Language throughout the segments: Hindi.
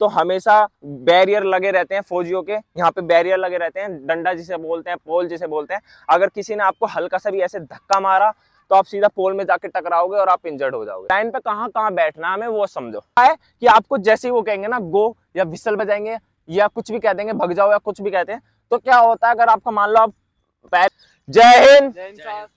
तो हमेशा बैरियर लगे रहते हैं फौजियों के, यहाँ पे बैरियर लगे रहते हैं, डंडा जिसे बोलते हैं, पोल जिसे बोलते हैं। अगर किसी ने आपको हल्का सा भी ऐसे धक्का मारा तो आप सीधा पोल में जाके टकराओगे और आप इंजर्ड हो जाओगे। लाइन पे कहाँ कहाँ बैठना है हमें वो समझो। है कि आपको जैसे ही वो कहेंगे ना गो, या विसल बजाएंगे या कुछ भी कह देंगे भग जाओ या कुछ भी कहते हैं, तो क्या होता है अगर आपका मान लो आप जय हिंद।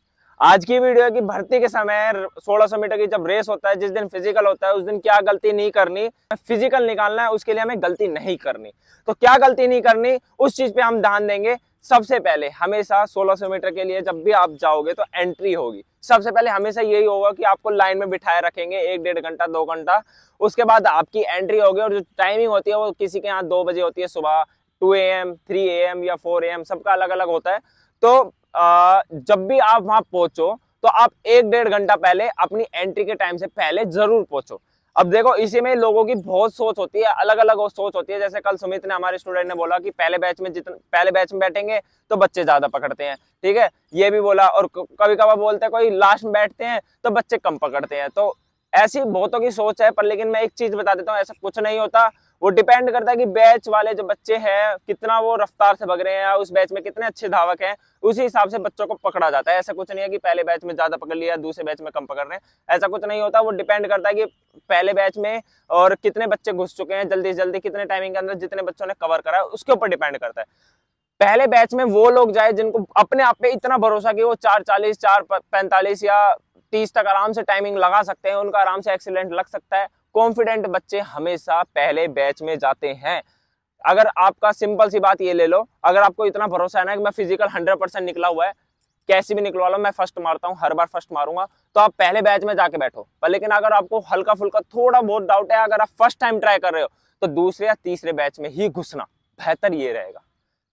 आज की वीडियो की भर्ती के समय 1600 मीटर की जब रेस होता है, जिस दिन फिजिकल होता है उस दिन क्या गलती नहीं करनी, फिजिकल निकालना है उसके लिए हमें गलती नहीं करनी। तो क्या गलती नहीं करनी उस चीज पे हम ध्यान देंगे। सबसे पहले हमेशा 1600 मीटर के लिए जब भी आप जाओगे तो एंट्री होगी। सबसे पहले हमेशा यही होगा कि आपको लाइन में बिठाए रखेंगे 1-1.5 घंटा 2 घंटा, उसके बाद आपकी एंट्री होगी। और जो टाइमिंग होती है वो किसी के यहाँ 2 बजे होती है सुबह, 2 AM, 3 AM या 4 AM, सबका अलग अलग होता है। तो जब भी आप वहां पहुंचो तो आप 1-1.5 घंटा पहले अपनी एंट्री के टाइम से पहले जरूर पहुंचो। अब देखो इसी में लोगों की बहुत सोच होती है, अलग अलग सोच होती है। जैसे कल सुमित ने, हमारे स्टूडेंट ने बोला कि पहले बैच में बैठेंगे तो बच्चे ज्यादा पकड़ते हैं, ठीक है, ये भी बोला। और कभी कभार बोलते हैं कोई लास्ट में बैठते हैं तो बच्चे कम पकड़ते हैं। तो ऐसी बहुतों की सोच है, पर लेकिन मैं एक चीज बता देता हूँ, ऐसा कुछ नहीं होता। वो डिपेंड करता है कि बैच वाले जो बच्चे हैं कितना वो रफ्तार से भग रहे हैं, उस बैच में कितने अच्छे धावक हैं, उसी हिसाब से बच्चों को पकड़ा जाता है। ऐसा कुछ नहीं है कि पहले बैच में ज्यादा पकड़ लिया दूसरे बैच में कम पकड़ रहे हैं, ऐसा कुछ नहीं होता। वो डिपेंड करता है कि पहले बैच में और कितने बच्चे घुस चुके हैं जल्दी से जल्दी, कितने टाइमिंग के अंदर जितने बच्चों ने कवर करा है उसके ऊपर डिपेंड करता है। पहले बैच में वो लोग जाए जिनको अपने आप पे इतना भरोसा कि वो 4:40, 4:45 या 30 तक आराम से टाइमिंग लगा सकते हैं, उनका आराम से एक्सीलेंट लग सकता है। कॉन्फिडेंट बच्चे हमेशा पहले बैच में जाते हैं। अगर आपका सिंपल सी बात ये ले लो, अगर आपको इतना भरोसा है ना कि मैं फिजिकल 100% निकला हुआ है, कैसी भी निकलवा लो मैं फर्स्ट मारता हूँ, हर बार फर्स्ट मारूंगा, तो आप पहले बैच में जाके बैठो। पर लेकिन अगर आपको हल्का फुल्का थोड़ा बहुत डाउट है, अगर आप फर्स्ट टाइम ट्राई कर रहे हो, तो दूसरे या तीसरे बैच में ही घुसना बेहतर ये रहेगा,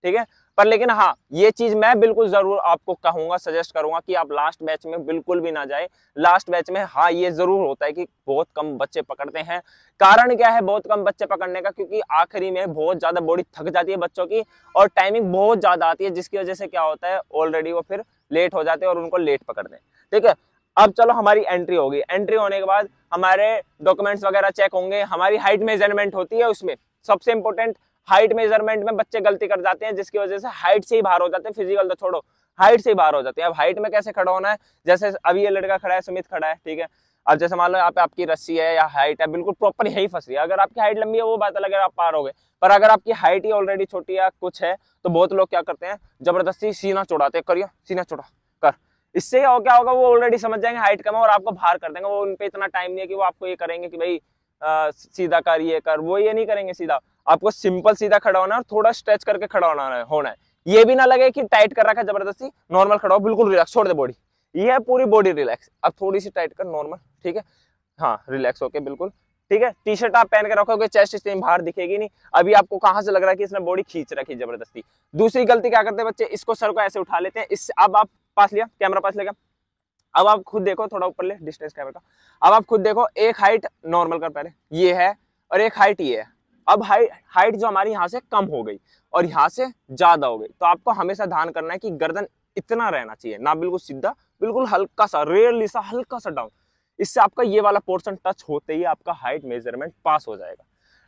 ठीक है। पर लेकिन हाँ, ये चीज मैं बिल्कुल जरूर आपको कहूंगा, सजेस्ट करूंगा कि आप लास्ट बैच में बिल्कुल भी ना जाए। लास्ट बैच में हाँ ये जरूर होता है कि बहुत कम बच्चे पकड़ते हैं। कारण क्या है बहुत कम बच्चे पकड़ने का? क्योंकि आखिरी में बहुत ज्यादा बॉडी थक जाती है बच्चों की और टाइमिंग बहुत ज्यादा आती है, जिसकी वजह से क्या होता है ऑलरेडी वो फिर लेट हो जाते हैं और उनको लेट पकड़ते हैं, ठीक है। अब चलो हमारी एंट्री होगी। एंट्री होने के बाद हमारे डॉक्यूमेंट्स वगैरह चेक होंगे, हमारी हाइट मेजरमेंट होती है। उसमें सबसे इंपॉर्टेंट हाइट मेजरमेंट में बच्चे गलती कर जाते हैं, जिसकी वजह से हाइट से ही बाहर हो जाते हैं। फिजिकल तो छोड़ो, हाइट से ही बाहर हो जाते हैं। अब हाइट में कैसे खड़ा होना है? जैसे अभी ये लड़का खड़ा है, सुमित खड़ा है, ठीक है। अब जैसे मान लो यहाँ पे आपकी रस्सी है या हाइट है बिल्कुल प्रॉपर यही फंस रही है। अगर आपकी हाइट लंबी है वो बात अलग है, आप पार हो गए। पर अगर आपकी हाइट ही ऑलरेडी छोटी या कुछ है तो बहुत लोग क्या करते हैं, जबरदस्ती सीना चौड़ाते हैं, करियो सीना चौड़ा कर। इससे क्या होगा, वो ऑलरेडी समझ जाएंगे हाइट कम है और आपको बाहर कर देंगे। वो उनपे इतना टाइम नहीं है कि वो आपको ये करेंगे कि भाई सीधा कर, ये कर, वो ये नहीं करेंगे। सीधा आपको सिंपल सीधा खड़ा होना है और थोड़ा स्ट्रेच करके खड़ा होना है। ये भी ना लगे कि टाइट कर रखा है जबरदस्ती, नॉर्मल खड़ा हो, बिल्कुल रिलैक्स, छोड़ दे बॉडी, ये है पूरी बॉडी रिलैक्स। अब थोड़ी सी टाइट कर, नॉर्मल, ठीक है, हाँ रिलैक्स होके बिल्कुल, ठीक है। टी शर्ट आप पहन के रखोगे, चेस्ट स्ट्रीम बाहर दिखेगी नहीं। अभी आपको कहां से लग रहा है कि इसने बॉडी खींच रखी जबरदस्ती। दूसरी गलती क्या करते हैं बच्चे, इसको सर को ऐसे उठा लेते हैं। इस अब आप पास लिया, कैमरा पास लेगा, अब आप खुद देखो, थोड़ा ऊपर ले डिस्टेंस कैमरा का। अब आप खुद देखो, एक हाइट नॉर्मल कर पहले, ये है, और एक हाइट ये है। अब हाइट जो हमारी यहाँ से कम हो गई और यहाँ से ज्यादा हो गई, तो आपको हमेशा ध्यान करना है कि गर्दन इतना रहना चाहिए, ना बिल्कुल सीधा, बिल्कुल हल्का सा, रेयरली सा हल्का सा डाउन। इससे आपका ये वाला पोर्शन टच होते ही आपका हाइट मेजरमेंट पास हो जाएगा,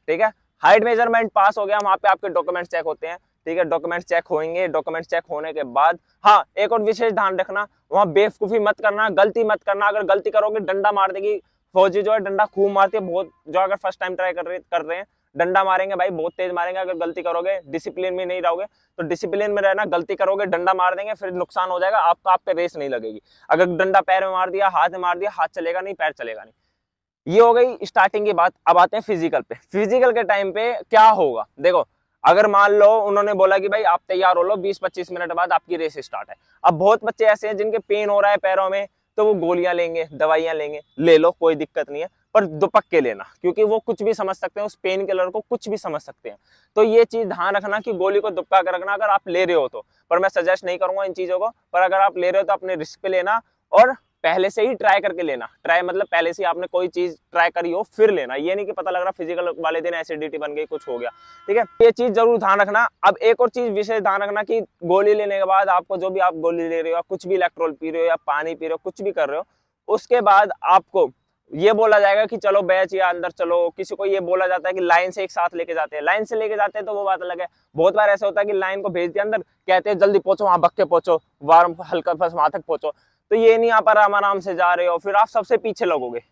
ठीक है। हाइट मेजरमेंट पास हो गया, वहां पे आपके डॉक्यूमेंट चेक होते हैं, ठीक है। डॉक्यूमेंट चेक होंगे, डॉक्यूमेंट चेक होने के बाद हाँ एक और विशेष ध्यान रखना, वहां बेवकूफी मत करना, गलती मत करना। अगर गलती करोगे डंडा मार देगी फौजी, जो है डंडा खूब मारती है बहुत, जो अगर फर्स्ट टाइम ट्राई कर रहे हैं डंडा मारेंगे भाई, बहुत तेज मारेंगे। अगर गलती करोगे, डिसिप्लिन में नहीं रहोगे, तो डिसिप्लिन में रहना, गलती करोगे डंडा मार देंगे, फिर नुकसान हो जाएगा आपका, आप पे रेस नहीं लगेगी। अगर डंडा पैर में मार दिया, हाथ में मार दिया, हाथ चलेगा नहीं, पैर चलेगा नहीं। ये हो गई स्टार्टिंग की बात। अब आते हैं फिजिकल पे। फिजिकल के टाइम पे क्या होगा, देखो अगर मान लो उन्होंने बोला कि भाई आप तैयार हो लो, 20-25 मिनट बाद आपकी रेस स्टार्ट है। अब बहुत बच्चे ऐसे हैं जिनके पेन हो रहा है पैरों में, तो वो गोलियां लेंगे, दवाइयां लेंगे, ले लो कोई दिक्कत नहीं है, पर दुपक्के लेना, क्योंकि वो कुछ भी समझ सकते हैं, उस पेन किलर को कुछ भी समझ सकते हैं। तो ये चीज ध्यान रखना कि गोली को दुपका कर रखना अगर आप ले रहे हो तो। पर मैं सजेस्ट नहीं करूंगा इन चीजों को, पर अगर आप ले रहे हो तो अपने रिस्क पे लेना और पहले से ही ट्राई करके लेना। ट्राई मतलब पहले से ही आपने कोई चीज ट्राई करी हो फिर लेना, ये नहीं कि पता लग रहा फिजिकल वाले दिन एसिडिटी बन गई, कुछ हो गया, ठीक है। ये चीज जरूर ध्यान रखना। अब एक और चीज विशेष ध्यान रखना कि गोली लेने के बाद आपको, जो भी आप गोली ले रहे हो, कुछ भी इलेक्ट्रोल पी रहे हो या पानी पी रहे हो, कुछ भी कर रहे हो, उसके बाद आपको ये बोला जाएगा कि चलो बैच या अंदर चलो, किसी को ये बोला जाता है कि लाइन से एक साथ लेके जाते हैं, लाइन से लेके जाते हैं तो वो बात अलग है। बहुत बार ऐसा होता है कि लाइन को भेज दिया अंदर, कहते हैं जल्दी पहुंचो, वहां भक्के पहुंचो, वार्म हल्का बस वहां तक पहुंचो, तो ये नहीं, आप आराम से जा रहे हो, फिर आप सबसे पीछे लगोगे।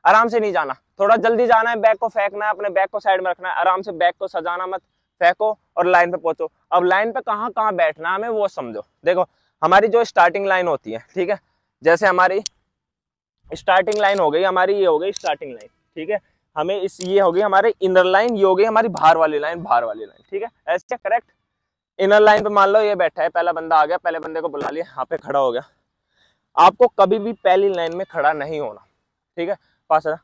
आराम से नहीं जाना, थोड़ा जल्दी जाना है, बैग को फेंकना है, अपने बैग को साइड में रखना है, आराम से बैग को सजाना मत, फेंको और लाइन पे पहुंचो। अब लाइन पे कहाँ कहाँ बैठना है हमें वो समझो। देखो हमारी जो स्टार्टिंग लाइन होती है, ठीक है, जैसे हमारी स्टार्टिंग लाइन हो गई हमारी, ये हो गई स्टार्टिंग लाइन, ठीक है, हमें इस ये हो गई हमारी इनर लाइन, ये हो गई हमारी बाहर वाली लाइन, बाहर वाली लाइन, ठीक है, ऐसे करेक्ट। इनर लाइन पे मान लो ये बैठा है, पहला बंदा आ गया, पहले बंदे को बुला लिया, यहाँ पे खड़ा हो गया। आपको कभी भी पहली लाइन में खड़ा नहीं होना, ठीक है, पास है,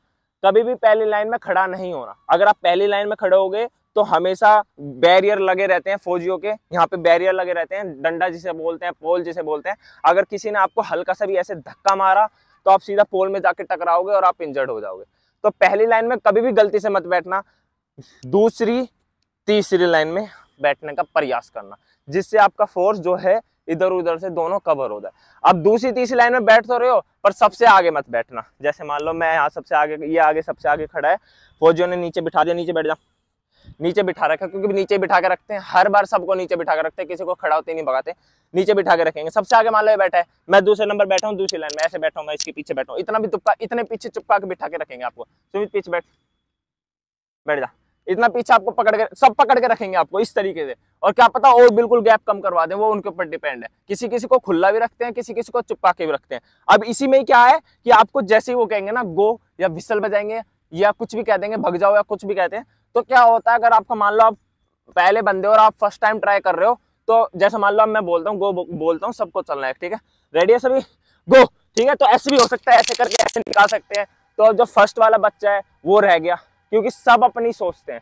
कभी भी पहली लाइन में खड़ा नहीं होना। अगर आप पहली लाइन में खड़े होगे तो हमेशा बैरियर लगे रहते हैं फौजियों के, यहाँ पे बैरियर लगे रहते हैं, डंडा जिसे बोलते हैं, पोल जिसे बोलते हैं। अगर किसी ने आपको हल्का सा भी ऐसे धक्का मारा तो आप सीधा पोल में जाके टकराओगे और आप इंजर्ड हो जाओगे। तो पहली लाइन में कभी भी गलती से मत बैठना, दूसरी तीसरी लाइन में बैठने का प्रयास करना, जिससे आपका फोर्स जो है इधर उधर से दोनों कवर हो जाए। अब दूसरी तीसरी लाइन में बैठ तो रहे हो, पर सबसे आगे मत बैठना। जैसे मान लो मैं यहाँ सबसे आगे, ये आगे सबसे आगे खड़ा है, फौजियों ने नीचे बिठा दिया, नीचे बैठ जा, नीचे बिठा रखा, क्योंकि नीचे बिठा के रखते हैं, हर बार सबको नीचे बिठा के रखते हैं, किसी को खड़ा होते नहीं भगाते, नीचे बिठा के रखेंगे। सबसे आगे मान लो ये बैठा है, मैं दूसरे नंबर बैठा हूँ, दूसरी लाइन में ऐसे बैठा हूँ, मैं इसके पीछे बैठा हूँ, इतना भी तुक्का, इतने पीछे चुपका के बिठा के रखेंगे आपको, सुमित पीछे बैठ जा, इतना पीछे आपको पकड़ के, सब पकड़ के रखेंगे आपको इस तरीके से। और क्या पता और बिल्कुल गैप कम करवा दें, वो उनके ऊपर डिपेंड है, किसी किसी को खुला भी रखते हैं, किसी किसी को चुपका के भी रखते हैं। अब इसी में क्या है कि आपको जैसे ही वो कहेंगे ना गो, या विसल बजाएंगे, या कुछ भी कह देंगे भग जाओ, या कुछ भी कहते हैं, तो क्या होता है, अगर आपका मान लो आप पहले बंदे और आप फर्स्ट टाइम ट्राई कर रहे हो, तो जैसे मान लो अब मैं बोलता हूँ गो, बोलता हूँ, सबको चलना है, ठीक है, रेडी है सभी, गो, ठीक है। तो ऐसे भी हो सकता है, ऐसे करके ऐसे निकाल सकते हैं। तो जो फर्स्ट वाला बच्चा है वो रह गया, क्योंकि सब अपनी सोचते हैं,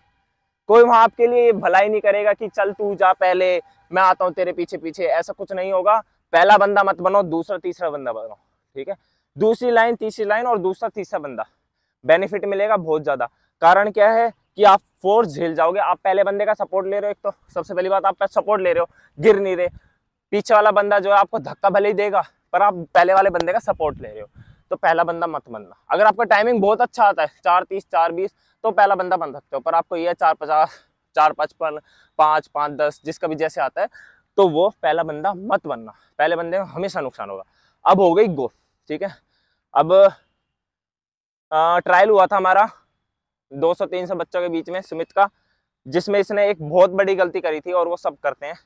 कोई वहां आपके लिए भलाई नहीं करेगा कि चल तू जा पहले, मैं आता हूँ तेरे पीछे पीछे, ऐसा कुछ नहीं होगा। पहला बंदा मत बनो, दूसरा तीसरा बंदा बनो, ठीक है, दूसरी लाइन तीसरी लाइन और दूसरा तीसरा बंदा, बेनिफिट मिलेगा बहुत ज्यादा। कारण क्या है कि आप फोर्स झेल जाओगे, आप पहले बंदे का सपोर्ट ले रहे हो, एक तो सबसे पहली बात आप सपोर्ट ले रहे हो, गिर नहीं रहे, पीछे वाला बंदा जो है आपको धक्का भले ही देगा, पर आप पहले वाले बंदे का सपोर्ट ले रहे हो। तो पहला बंदा मत बनना। अगर आपका टाइमिंग बहुत अच्छा आता है 4:30 4:20 तो पहला बंदा बन सकते हो, पर आपको ये 4:50 4:55 5:10 जिसका भी जैसे आता है, तो वो पहला बंदा मत बनना, पहले बंदे में हमेशा नुकसान होगा। अब हो गई गो, ठीक है। अब ट्रायल हुआ था हमारा 200-300 बच्चों के बीच में सुमित का, जिसमें इसने एक बहुत बड़ी गलती करी थी, और वो सब करते हैं।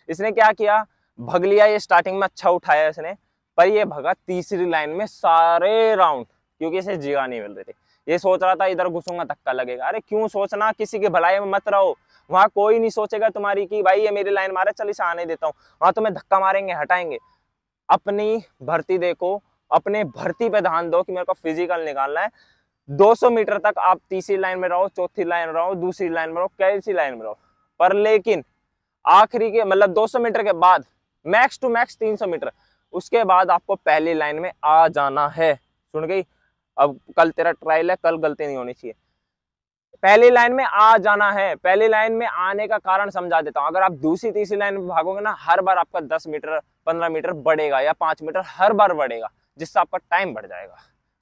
इसने क्या किया, भग लिया, ये स्टार्टिंग में अच्छा उठाया इसने, पर ये भगा तीसरी लाइन में सारे राउंड, क्योंकि इसे जगह नहीं मिल रही थी। ये सोच रहा था इधर घुसूंगा धक्का लगेगा, अरे क्यों सोचना, किसी के भलाई में मत रहो, वहां कोई नहीं सोचेगा तुम्हारी कि भाई ये मेरी लाइन मारे, चल इसे आने देता हूँ, वहां तुम्हें धक्का मारेंगे, हटाएंगे। अपनी भर्ती देखो, अपने भर्ती पे ध्यान दो कि मेरे को फिजिकल निकालना है। 200 मीटर तक आप तीसरी लाइन में रहो, चौथी लाइन में रहो, दूसरी लाइन में रहो, कैसी लाइन में रहो, पर लेकिन आखिरी के मतलब 200 मीटर के बाद मैक्स टू मैक्स 300 मीटर, उसके बाद आपको पहली लाइन में आ जाना है। सुन गई, अब कल तेरा ट्रायल है, कल गलती नहीं होनी चाहिए, पहली लाइन में आ जाना है। पहली लाइन में आने का कारण समझा देता हूं। अगर आप दूसरी तीसरी लाइन में भागोगे ना, हर बार आपका 10 मीटर 15 मीटर बढ़ेगा, या 5 मीटर हर बार बढ़ेगा, जिससे आपका टाइम बढ़ जाएगा।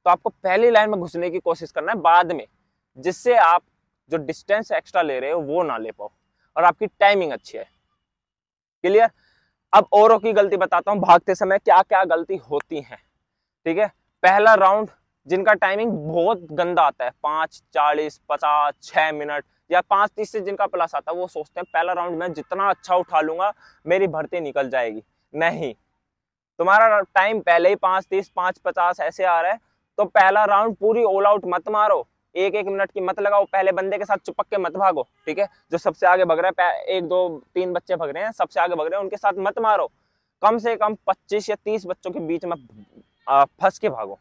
तो आपको पहली लाइन में घुसने की कोशिश करना है बाद में, जिससे आप जो डिस्टेंस एक्स्ट्रा ले रहे हो वो ना ले पाओ, और आपकी टाइमिंग अच्छी है। क्लियर। अब औरों की गलती बताता हूँ, भागते समय क्या क्या गलती होती है, ठीक है। पहला राउंड जिनका टाइमिंग बहुत गंदा आता है, 5:40 50 6 मिनट या 5:30 से जिनका प्लस आता है, वो सोचते हैं पहला राउंड में जितना अच्छा उठा लूंगा मेरी भर्ती निकल जाएगी। नहीं, तुम्हारा टाइम पहले ही 5:30 5:50 ऐसे आ रहा है, तो पहला राउंड पूरी ऑल आउट मत मारो, 1-1 मिनट की मत लगाओ, पहले बंदे के साथ चिपक के मत भागो, ठीक है। जो सबसे आगे भग रहा है, 1 2 3 बच्चे भग रहे हैं, सबसे आगे भग रहे हैं, उनके साथ मत मारो। कम से कम 25 या 30 बच्चों के बीच में फंस के भागो,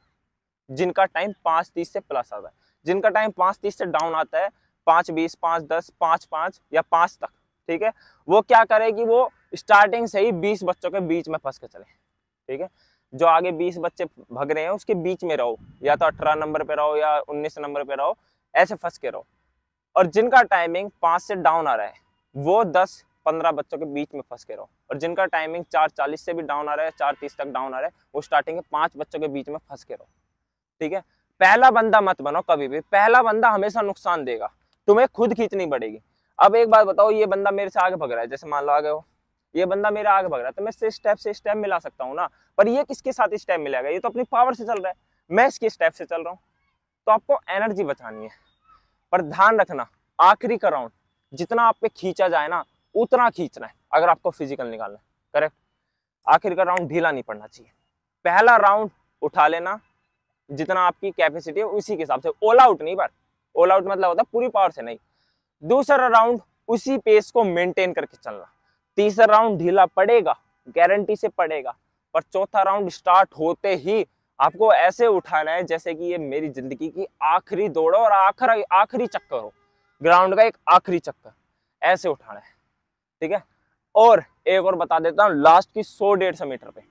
जिनका टाइम 5:30 से प्लस आता है। जिनका टाइम 5:30 से डाउन आता है, 5:20 5:10 5:05 या 5 तक, ठीक है, वो क्या करेगी, वो स्टार्टिंग से ही 20 बच्चों के बीच में फंस के चले, ठीक है। जो आगे 20 बच्चे भग रहे हैं उसके बीच में रहो, या तो 18 नंबर पे रहो या 19 नंबर पे रहो, ऐसे फंस के रहो। और जिनका टाइमिंग 5 से डाउन आ रहा है, वो 10-15 बच्चों के बीच में फंस के रहो। और जिनका टाइमिंग 4:40 से भी डाउन आ रहा है, 4:30 तक डाउन आ रहा है, वो स्टार्टिंग के 5 बच्चों के बीच में फंस के रहो, ठीक है। पहला बंदा मत बनो कभी भी, पहला बंदा हमेशा नुकसान देगा, तुम्हें खुद खींचनी पड़ेगी। अब एक बात बताओ, ये बंदा मेरे से आगे भग रहा है, जैसे मान लो आगे हो, ये बंदा मेरे आगे भग रहा है, तो मैं से स्टेप मिला सकता हूँ ना, पर ये किसके साथ स्टेप मिलेगा, ये तो अपनी पावर से चल रहा है, मैं इसके स्टेप से चल रहा हूँ। तो आपको एनर्जी बचानी है, पर ध्यान रखना आखिरी का राउंड जितना आप पे खींचा जाए ना उतना खींचना है, अगर आपको फिजिकल निकालना है, करेक्ट। आखिर का राउंड ढीला नहीं पड़ना चाहिए। पहला राउंड उठा लेना जितना आपकी कैपेसिटी है उसी के हिसाब से, ऑल आउट नहीं, पर ऑल आउट मतलब होता है पूरी पावर से नहीं। दूसरा राउंड उसी पेस को मेंटेन करके चलना। तीसरा राउंड ढीला पड़ेगा, गारंटी से पड़ेगा, पर चौथा राउंड स्टार्ट होते ही आपको ऐसे उठाना है जैसे कि ये मेरी जिंदगी की आखिरी दौड़ और आखिरी चक्कर हो, ग्राउंड का एक आखिरी चक्कर, ऐसे उठाना है, ठीक है। और एक और बता देता हूँ, लास्ट की 100-150 मीटर पे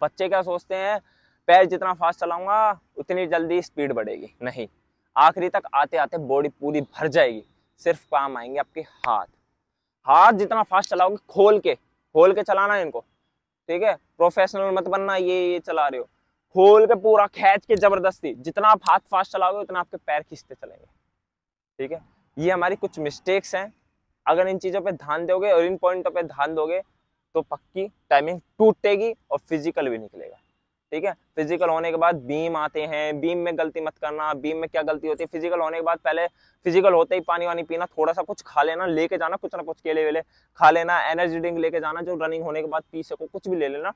बच्चे क्या सोचते हैं, पैर जितना फास्ट चलाऊंगा उतनी जल्दी स्पीड बढ़ेगी, नहीं, आखिरी तक आते आते बॉडी पूरी भर जाएगी, सिर्फ काम आएंगे आपके हाथ। हाथ जितना फास्ट चलाओगे, खोल के चलाना है इनको, ठीक है। प्रोफेशनल मत बनना ये चला रहे हो, खोल के पूरा खींच के जबरदस्ती, जितना आप हाथ फास्ट चलाओगे उतना आपके पैर खींचते चलेंगे, ठीक है। ये हमारी कुछ मिस्टेक्स हैं, अगर इन चीजों पे ध्यान दोगे और इन पॉइंटों पे ध्यान दोगे तो पक्की टाइमिंग टूटेगी और फिजिकल भी निकलेगा, ठीक है। फिजिकल होने के बाद बीम आते हैं, बीम में गलती मत करना। बीम में क्या गलती होती है, फिजिकल होने के बाद पहले फिजिकल होते ही पानी वानी पीना, थोड़ा सा कुछ खा लेना, लेके जाना कुछ ना कुछ, केले वेले खा लेना, एनर्जी ड्रिंक लेके जाना जो रनिंग होने के बाद पी सको, कुछ भी ले लेना।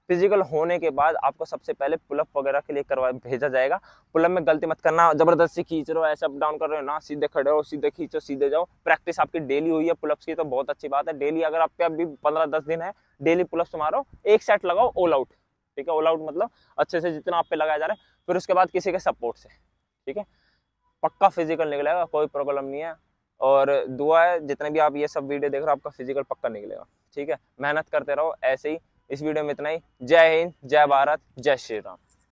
फिजिकल होने के बाद आपको सबसे पहले पुलअप वगैरह के लिए भेजा जाएगा। पुलअप में गलती मत करना, जबरदस्ती खींच रहे हो, ऐसे अप डाउन कर रहे हो ना, सीधे खड़े हो, सीधे खींचो, सीधे जाओ। प्रैक्टिस आपकी डेली हुई है पुलअप्स की तो बहुत अच्छी बात है। डेली अगर आप पे अभी 15-10 दिन है, डेली पुलअप्स मारो, एक सेट लगाओ ऑल आउट, ठीक है। ऑल आउट मतलब अच्छे से जितना आप पे लगाया जा रहा है, फिर उसके बाद किसी के सपोर्ट से, ठीक है। पक्का फिजिकल निकलेगा, कोई प्रॉब्लम नहीं है। और दुआ है जितने भी आप ये सब वीडियो देख रहे हो आपका फिजिकल पक्का निकलेगा, ठीक है। मेहनत करते रहो ऐसे ही। इस वीडियो में इतना ही। जय हिंद, जय भारत, जय श्री राम।